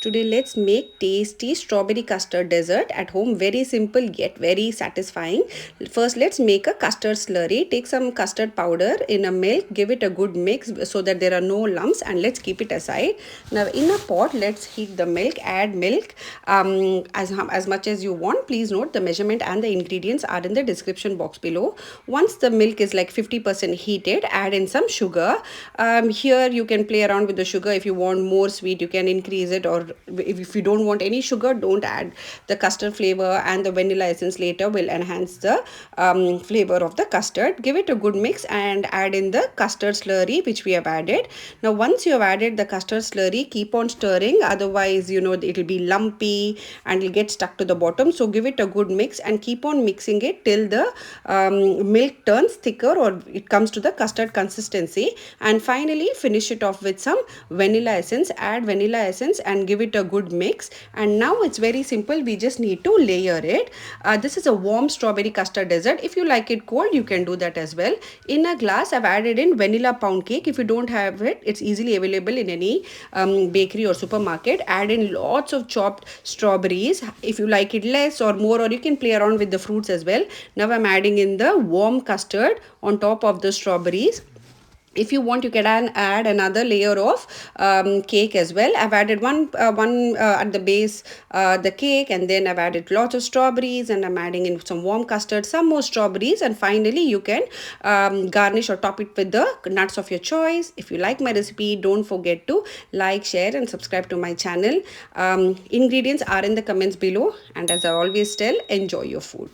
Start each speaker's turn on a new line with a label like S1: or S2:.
S1: Today let's make tasty strawberry custard dessert at home. Very simple yet very satisfying. First let's make a custard slurry. Take some custard powder in a milk, give it a good mix so that there are no lumps, and let's keep it aside. Now in a pot let's heat the milk, add milk as much as you want. Please note the measurement and the ingredients are in the description box below. Once the milk is like 50% heated, add in some sugar. Here you can play around with the sugar. If you want more sweet you can increase it, or if you don't want any sugar, don't add. The custard flavor and the vanilla essence later will enhance the flavor of the custard. Give it a good mix and add in the custard slurry which we have added. Now once you have added the custard slurry, keep on stirring, otherwise it will be lumpy and it'll get stuck to the bottom. So give it a good mix and keep on mixing it till the milk turns thicker or it comes to the custard consistency. And finally finish it off with some vanilla essence. Add vanilla essence and give it a good mix. And now it's very simple, we just need to layer it. This is a warm strawberry custard dessert. If you like it cold you can do that as well. In a glass I've added in vanilla pound cake. If you don't have it, it's easily available in any bakery or supermarket. Add in lots of chopped strawberries. If you like it less or more, or you can play around with the fruits as well. Now I'm adding in the warm custard on top of the strawberries. If you want you can add another layer of cake as well. I've added one at the base, the cake, and then I've added lots of strawberries, and I'm adding in some warm custard, some more strawberries, and finally you can garnish or top it with the nuts of your choice. If you like my recipe, don't forget to like, share and subscribe to my channel. Ingredients are in the comments below, and as I always tell, enjoy your food.